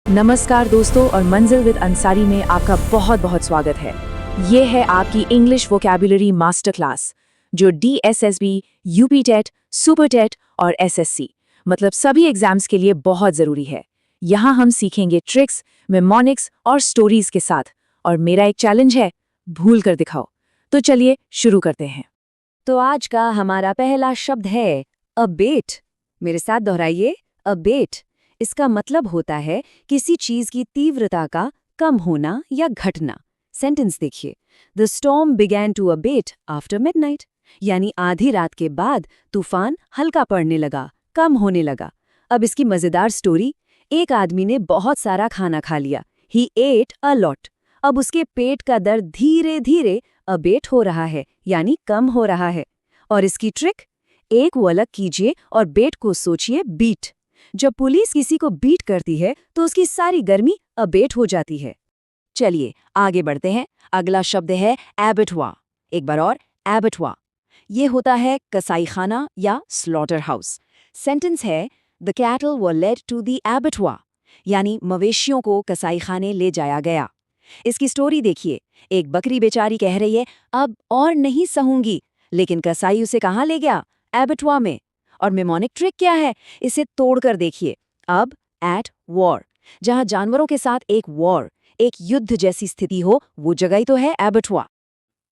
नमस्कार दोस्तों और मंजिल विद अंसारी में आपका बहुत बहुत स्वागत है। ये है आपकी इंग्लिश वोकैबुलरी मास्टर क्लास जो DSSB, UP TET, super TET और SSC मतलब सभी एग्जाम्स के लिए बहुत ज़रूरी है। यहाँ हम सीखेंगे ट्रिक्स, मेमोनिक्स और स्टोरीज के साथ, और मेरा एक चैलेंज है, भूल कर दिखाओ। तो चलिए शुरू करते हैं। तो आज का हमारा पहला शब्द है अबेट। मेरे साथ दोहराइए, अबेट। इसका मतलब होता है किसी चीज की तीव्रता का कम होना या घटना। सेंटेंस देखिए, the storm began to abate after midnight, यानी आधी रात के बाद तूफान हल्का पड़ने लगा, कम होने लगा। अब इसकी मजेदार स्टोरी, एक आदमी ने बहुत सारा खाना खा लिया, ही एट अ लॉट। अब उसके पेट का दर्द धीरे धीरे अबेट हो रहा है, यानी कम हो रहा है। और इसकी ट्रिक, एक वो अलग कीजिए और बेट को सोचिए बीट। जब पुलिस किसी को बीट करती है तो उसकी सारी गर्मी अबेट हो जाती है। चलिए आगे बढ़ते हैं। अगला शब्द है एबेटुआ। एक बार और, एबेटुआ। ये होता है कसाईखाना या स्लॉटर हाउस। सेंटेंस है, the cattle were led to the abattoir, यानी मवेशियों को कसाईखाने ले जाया गया। इसकी स्टोरी देखिए, एक बकरी बेचारी कह रही है अब और नहीं सहूंगी, लेकिन कसाई उसे कहाँ ले गया? एबेटुआ में। और मेमोनिक ट्रिक क्या है, इसे तोड़कर देखिए। अब एट वॉर, जहां जानवरों के साथ एक वॉर, एक युद्ध जैसी स्थिति हो, वो जगह ही तो है एबेटुआ।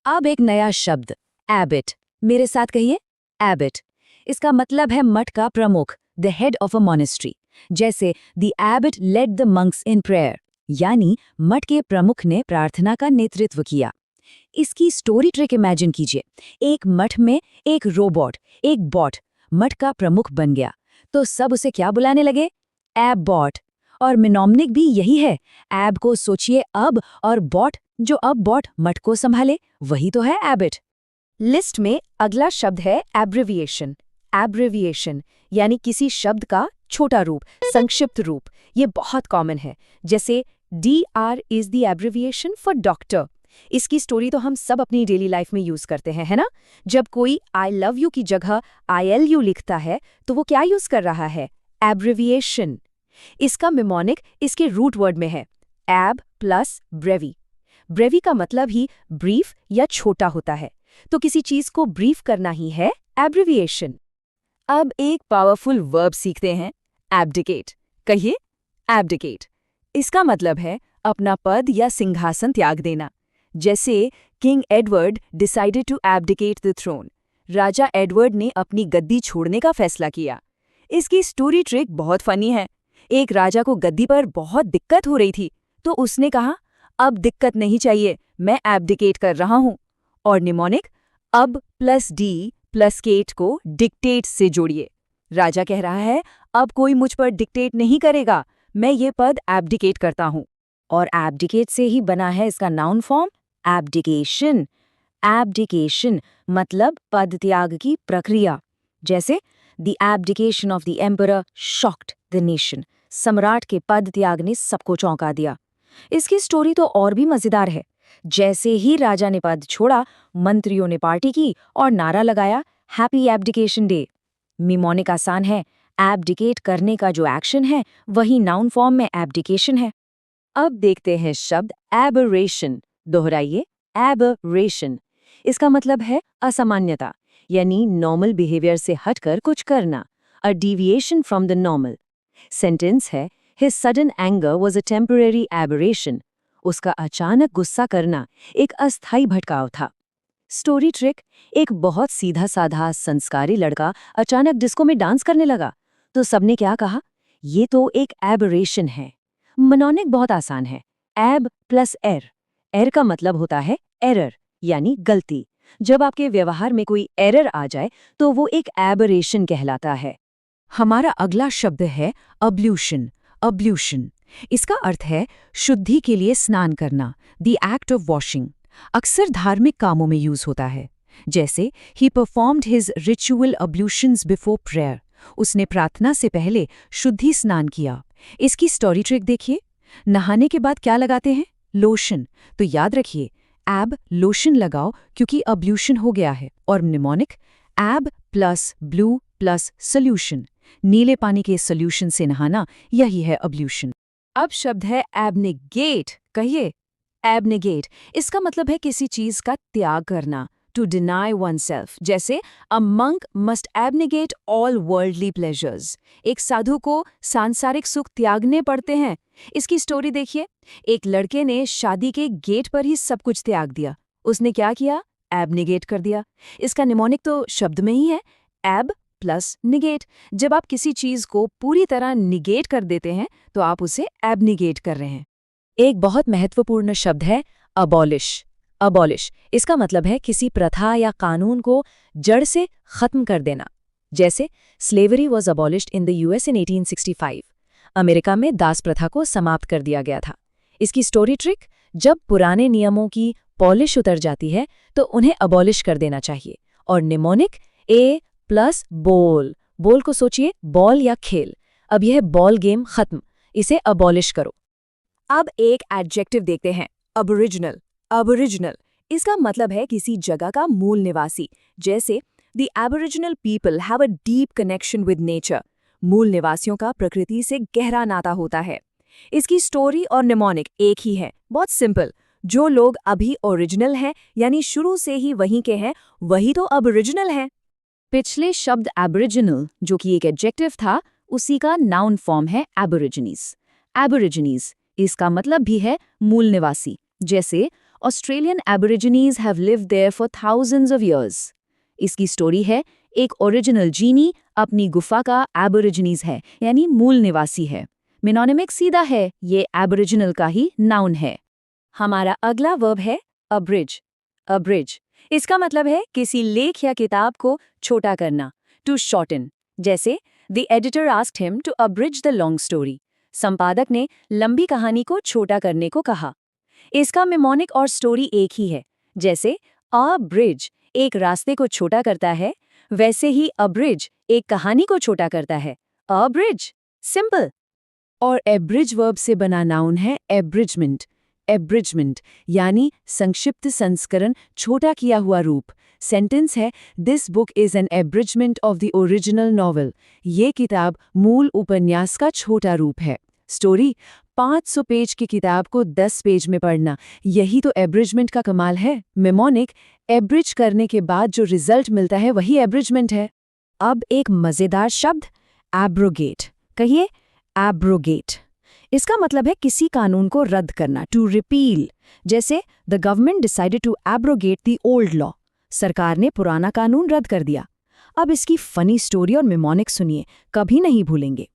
अब एक नया शब्द, एबिट। मेरे साथ कहिए, एबिट। इसका मतलब है मठ का प्रमुख, the head of a monastery. जैसे the abbot led the monks in prayer, यानी मठ के प्रमुख ने प्रार्थना का नेतृत्व किया। इसकी स्टोरी ट्रिक इमेजिन कीजिए, एक मठ में एक रोबोट, एक बॉट मठ का प्रमुख बन गया, तो सब उसे क्या बुलाने लगे? एब बॉट। और मिनोमनिक भी यही है, एब को सोचिए अब, और बॉट जो अब बॉट मठ को संभाले, वही तो है एबिट। लिस्ट में अगला शब्द है एब्रिविएशन। एब्रिविएशन यानी किसी शब्द का छोटा रूप, संक्षिप्त रूप। ये बहुत कॉमन है, जैसे DR is the abbreviation for doctor. इसकी स्टोरी तो हम सब अपनी डेली लाइफ में यूज करते हैं, है ना? जब कोई आई लव यू की जगह ILU लिखता है तो वो क्या यूज कर रहा है? एब्रिविएशन। इसका मेमोनिक इसके रूट वर्ड में है, एब प्लस ब्रेवी। ब्रेवी का मतलब ही ब्रीफ या छोटा होता है, तो किसी चीज को ब्रीफ करना ही है एब्रिविएशन। अब एक पावरफुल वर्ब सीखते हैं, एब्डिकेट। कहिए, एब्डिकेट। इसका मतलब है अपना पद या सिंहासन त्याग देना। जैसे king Edward decided to abdicate the throne, राजा एडवर्ड ने अपनी गद्दी छोड़ने का फैसला किया। इसकी स्टोरी ट्रिक बहुत फनी है। एक राजा को गद्दी पर बहुत दिक्कत हो रही थी, तो उसने कहा अब दिक्कत नहीं चाहिए, मैं एब्डिकेट कर रहा हूं। और निमोनिक, अब प्लस D प्लस केट को डिक्टेट से जोड़िए। राजा कह रहा है अब कोई मुझ पर डिक्टेट नहीं करेगा, मैं ये पद एब्डिकेट करता हूं। और एब्डिकेट से ही बना है इसका नाउन फॉर्म एब्डिकेशन। एब्डिकेशन मतलब पद त्याग की प्रक्रिया। जैसे the abdication of the emperor shocked the nation, सम्राट के पद त्याग ने सबको चौंका दिया। इसकी स्टोरी तो और भी मजेदार है। जैसे ही राजा ने पद छोड़ा, मंत्रियों ने पार्टी की और नारा लगाया हैप्पी एब्डिकेशन डे। मिमोनिक आसान है, एब्डिकेट करने का जो एक्शन है वही नाउन फॉर्म में एब्डिकेशन है। अब देखते हैं शब्द एबरेशन। दोहराइए, एबरेशन। इसका मतलब है असामान्यता, यानी नॉर्मल बिहेवियर से हटकर कुछ करना, a deviation from the normal. Sentence है, his sudden anger was a temporary aberration. उसका अचानक गुस्सा करना एक अस्थायी भटकाव था। स्टोरी ट्रिक, एक बहुत सीधा साधा संस्कारी लड़का अचानक डिस्को में डांस करने लगा, तो सबने क्या कहा? ये तो एक एबरेशन है। मेमोनिक बहुत आसान है, एब प्लस एर। एर का मतलब होता है एरर, यानी गलती। जब आपके व्यवहार में कोई एरर आ जाए तो वो एक एबरेशन कहलाता है। हमारा अगला शब्द है अब्ल्यूशन। अब्ल्यूशन, इसका अर्थ है शुद्धि के लिए स्नान करना, द एक्ट ऑफ वॉशिंग। अक्सर धार्मिक कामों में यूज होता है। जैसे he performed his ritual ablutions before prayer, उसने प्रार्थना से पहले शुद्धि स्नान किया। इसकी स्टोरी ट्रिक देखिए, नहाने के बाद क्या लगाते हैं? लोशन। तो याद रखिए, एब लोशन लगाओ क्योंकि अब्ल्यूशन हो गया है। और निमोनिक, एब प्लस ब्लू प्लस सोल्यूशन, नीले पानी के सोल्यूशन से नहाना, यही है अब्ल्यूशन। अब शब्द है एबनेगेट। कहिए एबनेगेट। इसका मतलब है किसी चीज का त्याग करना, टू डिनाई oneself। जैसे a monk must abnegate all worldly pleasures. एक साधु को सांसारिक सुख त्यागने पड़ते हैं। इसकी स्टोरी देखिए। एक लड़के ने शादी के गेट पर ही सब कुछ त्याग दिया। उसने क्या किया? एबनेगेट कर दिया। इसका निमोनिक तो शब्द में ही है, एब प्लस निगेट। जब आप किसी चीज को पूरी तरह निगेट कर देते हैं तो आप उसे एबनिगेट कर रहे हैं। एक बहुत महत्वपूर्ण शब्द है अबॉलिश। अबॉलिश इसका मतलब है किसी प्रथा या कानून को जड़ से खत्म कर देना। जैसे slavery was abolished in the US in 1865। America में दास प्रथा को समाप्त कर दिया गया था। इसकी स्टोरी ट्रिक, जब पुराने नियमों की पॉलिश उतर जाती है तो उन्हें अबॉलिश कर देना चाहिए। और निमोनिक ए प्लस बॉल। बॉल को सोचिए, बॉल या खेल। अब यह बॉल गेम खत्म, इसे अबॉलिश करो। अब एक एडजेक्टिव देखते हैं, अबोरिजिनल। अबोरिजिनल इसका मतलब है किसी जगह का मूल निवासी। जैसे the aboriginal people have a deep connection with nature. मूल निवासियों का प्रकृति से गहरा नाता होता है। इसकी स्टोरी और निमोनिक एक ही है, बहुत सिंपल। जो लोग अभी ओरिजिनल हैं, यानी शुरू से ही वहीं के हैं, वही तो अबोरिजिनल हैं। पिछले शब्द एबोरिजिनल, जो कि एक एडजेक्टिव था, उसी का नाउन फॉर्म है एबोरिजिनीज। एबोरिजिनीज इसका मतलब भी है मूल निवासी। जैसे Australian aborigines have lived there for thousands of years. इसकी स्टोरी है, एक ओरिजिनल जीनी अपनी गुफा का एबोरिजिनीज है, यानी मूल निवासी है। मिनोनिमिक सीधा है, ये एबोरिजिनल का ही नाउन है। हमारा अगला वर्ब है अब्रिज। अब्रिज इसका मतलब है किसी लेख या किताब को छोटा करना, टू शॉर्टन। जैसे the editor asked him to abridge the long story. संपादक ने लंबी कहानी को छोटा करने को कहा। इसका मिमोनिक और स्टोरी एक ही है। जैसे अ ब्रिज एक रास्ते को छोटा करता है, वैसे ही अब्रिज एक कहानी को छोटा करता है। Abridge simple. और एब्रिज वर्ब से बना नाउन है एब्रिजमेंट। एब्रिजमेंट यानी संक्षिप्त संस्करण, छोटा किया हुआ रूप। सेंटेंस है, this book is an abridgement of the original novel. ये किताब मूल उपन्यास का छोटा रूप है। स्टोरी, 500 पेज की किताब को 10 पेज में पढ़ना, यही तो एब्रिजमेंट का कमाल है। मेमोनिक, एब्रिज करने के बाद जो रिजल्ट मिलता है वही एब्रिजमेंट है। अब एक मजेदार शब्द एब्रोगेट। कहिए एब्रोगेट। इसका मतलब है किसी कानून को रद्द करना, टू रिपील। जैसे the government decided to abrogate the old law. सरकार ने पुराना कानून रद्द कर दिया। अब इसकी फनी स्टोरी और मिमोनिक सुनिए, कभी नहीं भूलेंगे।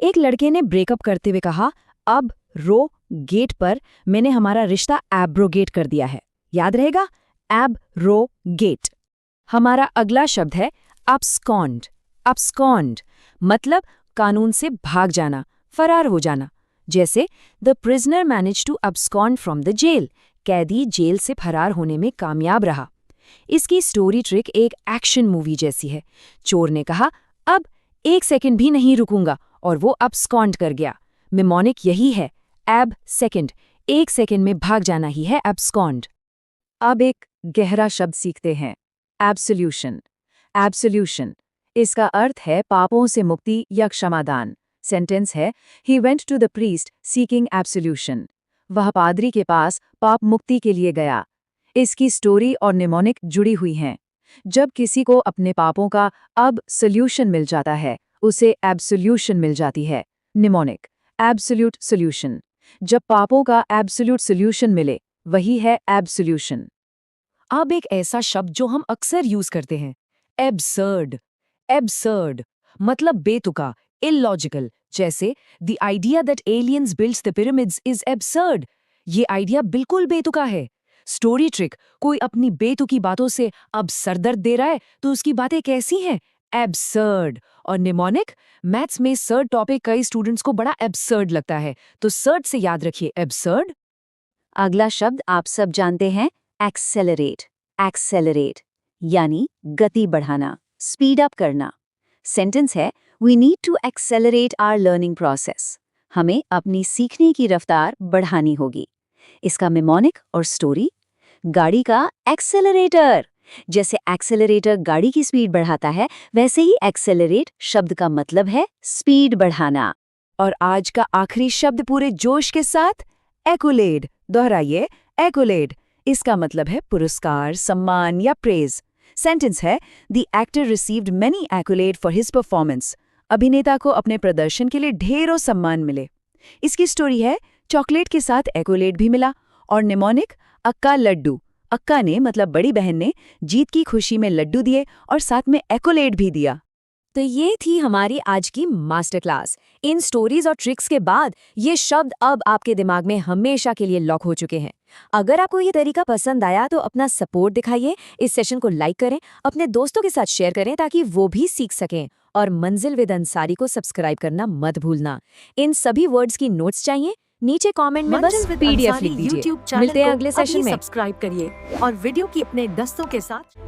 एक लड़के ने ब्रेकअप करते हुए कहा, अब रो गेट पर मैंने हमारा रिश्ता एब्रोगेट कर दिया है। याद रहेगा, एब्रोगेट। हमारा अगला शब्द है अब्सकॉन्ड। अब्सकॉन्ड मतलब कानून से भाग जाना, फरार हो जाना। जैसे the prisoner manage to abscond from the jail. कैदी जेल से फरार होने में कामयाब रहा। इसकी स्टोरी ट्रिक एक एक्शन मूवी जैसी है। चोर ने कहा, अब 1 सेकंड भी नहीं रुकूंगा, और वो अब्सकॉन्ड कर गया। मिमोनिक यही है, एब सेकंड। 1 सेकंड में भाग जाना ही है एब्सकॉन्ड। अब एक गहरा शब्द सीखते हैं, एब्सोल्यूशन। एब्सोल्यूशन इसका अर्थ है पापों से मुक्ति या क्षमादान। सेंटेंस है, he went to the priest seeking absolution. वह पादरी के पास पाप मुक्ति के लिए गया। इसकी स्टोरी और निमोनिक जुड़ी हुई हैं। जब किसी को अपने पापों का अब सोल्यूशन मिल जाता है, उसे एब्सोल्यूशन मिल जाती है। Mnemonic, absolute solution. जब पापों का एब्सोल्यूट सोल्यूशन मिले, वही है एब्सोल्यूशन। अब एक ऐसा शब्द जो हम अक्सर यूज करते हैं, एब्सर्ड। एब्सर्ड मतलब बेतुका, इलॉजिकल। जैसे the idea that aliens builds the pyramids is absurd. ये आइडिया बिल्कुल बेतुका है। स्टोरी ट्रिक, कोई अपनी बेतुकी बातों से अब सरदर्द दे रहा है तो उसकी बातें कैसी हैं? एब्सर्ड। और निमोनिक, मैथ्स में सर्ड टॉपिक कई स्टूडेंट्स को बड़ा एब्सर्ड लगता है, तो सर्ड से याद रखिए एब्सर्ड। अगला शब्द आप सब जानते हैं, एक्सेलरेट। एक्सेलरेट यानी गति बढ़ाना, स्पीड अप करना। सेंटेंस है, we need to accelerate our learning process. हमें अपनी सीखने की रफ्तार बढ़ानी होगी। इसका मिमोनिक और स्टोरी, गाड़ी का एक्सेलरेटर। जैसे एक्सेलरेटर गाड़ी की स्पीड बढ़ाता है, वैसे ही एक्सेलरेट शब्द का मतलब है स्पीड बढ़ाना। और आज का आखिरी शब्द पूरे जोश के साथ एक्युलेड। दोहराइए, एक्युलेड। इसका मतलब है पुरस्कार, सम्मान या प्रेज। सेंटेंस है, the actor received many accolade for his performance. अभिनेता को अपने प्रदर्शन के लिए ढेरों सम्मान मिले। इसकी स्टोरी है, चॉकलेट के साथ एक्युलेड भी मिला। और निमोनिक, अक्का लड्डू। अक्का ने मतलब बड़ी बहन ने जीत की खुशी में लड्डू दिए और साथ में एक्युलेड भी दिया। तो ये थी हमारी आज की मास्टर क्लास। इन स्टोरीज और ट्रिक्स के बाद ये शब्द अब आपके दिमाग में हमेशा के लिए लॉक हो चुके हैं। अगर आपको ये तरीका पसंद आया तो अपना सपोर्ट दिखाइए, इस सेशन को लाइक करें, अपने दोस्तों के साथ शेयर करें ताकि वो भी सीख सकें। और मंजिल विद अंसारी को सब्सक्राइब करना मत भूलना। इन सभी वर्ड्स की नोट्स चाहिए? नीचे कमेंट में बस PDF लिख दीजिए। मिलते हैं अगले सेशन में। सब्सक्राइब करिए और वीडियो की अपने दोस्तों के साथ